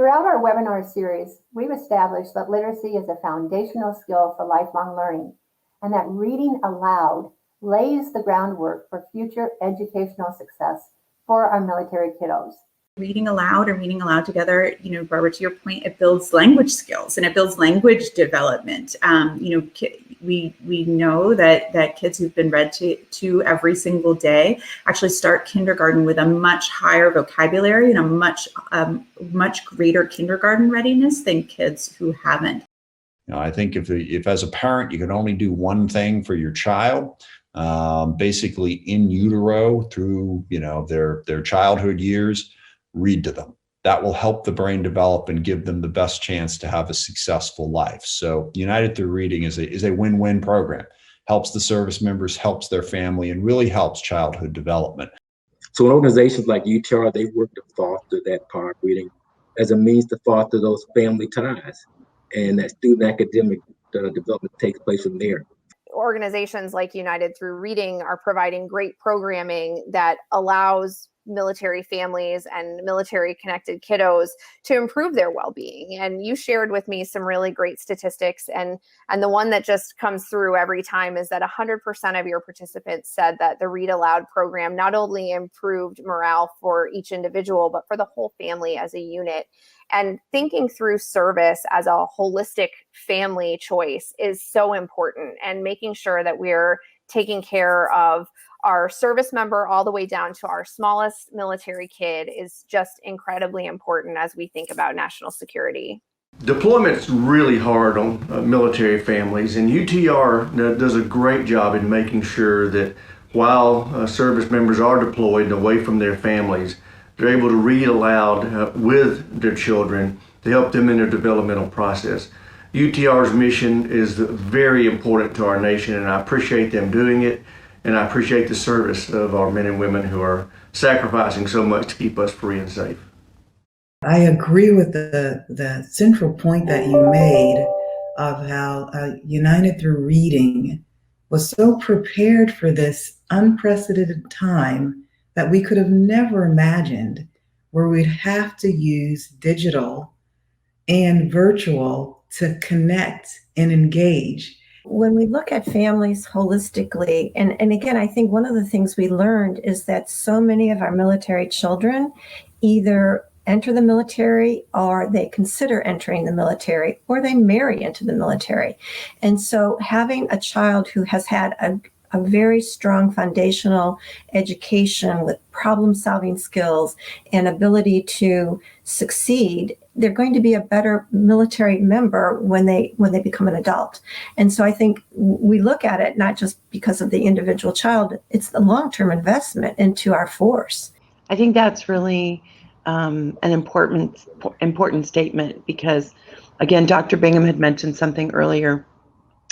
Throughout our webinar series, we've established that literacy is a foundational skill for lifelong learning, and that reading aloud lays the groundwork for future educational success for our military kiddos. Reading aloud and reading aloud together, Barbara, to your point, it builds language skills and it builds language development. We know that kids who've been read to every single day actually start kindergarten with a much higher vocabulary and a much greater kindergarten readiness than kids who haven't. I think if as a parent you can only do one thing for your child, basically in utero through their childhood years, read to them. That will help the brain develop and give them the best chance to have a successful life. So United Through Reading is a win-win program. Helps the service members, helps their family, and really helps childhood development. So in organizations like UTR, they work to foster that part of reading as a means to foster those family ties, and that student academic development takes place from there. Organizations like United Through Reading are providing great programming that allows military families and military connected kiddos to improve their well-being. And you shared with me some really great statistics, and the one that just comes through every time is that 100% of your participants said that the Read Aloud program not only improved morale for each individual, but for the whole family as a unit. And thinking through service as a holistic family choice is so important, and making sure that we're taking care of our service member all the way down to our smallest military kid is just incredibly important as we think about national security. Deployment's really hard on military families, and UTR does a great job in making sure that while service members are deployed and away from their families, they're able to read aloud with their children to help them in their developmental process. UTR's mission is very important to our nation, and I appreciate them doing it. And I appreciate the service of our men and women who are sacrificing so much to keep us free and safe. I agree with the central point that you made of how United Through Reading was so prepared for this unprecedented time that we could have never imagined, where we'd have to use digital and virtual to connect and engage. When we look at families holistically, and again, I think one of the things we learned is that so many of our military children either enter the military, or they consider entering the military, or they marry into the military. And so having a child who has had a very strong foundational education with problem-solving skills and ability to succeed, they're going to be a better military member when they become an adult. And so I think we look at it not just because of the individual child, it's the long-term investment into our force. I think that's really an important statement, because again, Dr. Bingham had mentioned something earlier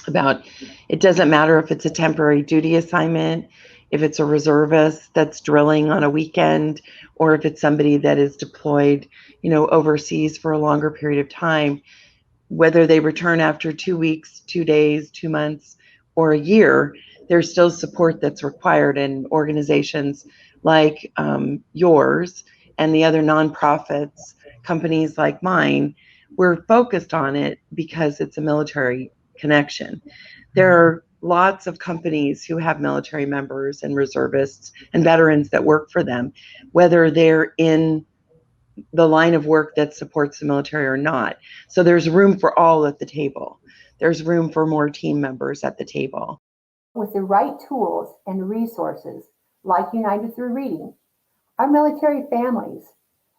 about it doesn't matter if it's a temporary duty assignment, if it's a reservist that's drilling on a weekend, or if it's somebody that is deployed, overseas for a longer period of time, whether they return after 2 weeks, 2 days, 2 months, or a year, there's still support that's required. And organizations like yours and the other nonprofits, companies like mine, we're focused on it because it's a military connection. There are lots of companies who have military members and reservists and veterans that work for them, whether they're in the line of work that supports the military or not. So there's room for all at the table. There's room for more team members at the table. With the right tools and resources, like United Through Reading, our military families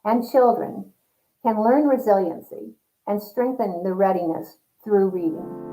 and children can learn resiliency and strengthen their readiness through reading.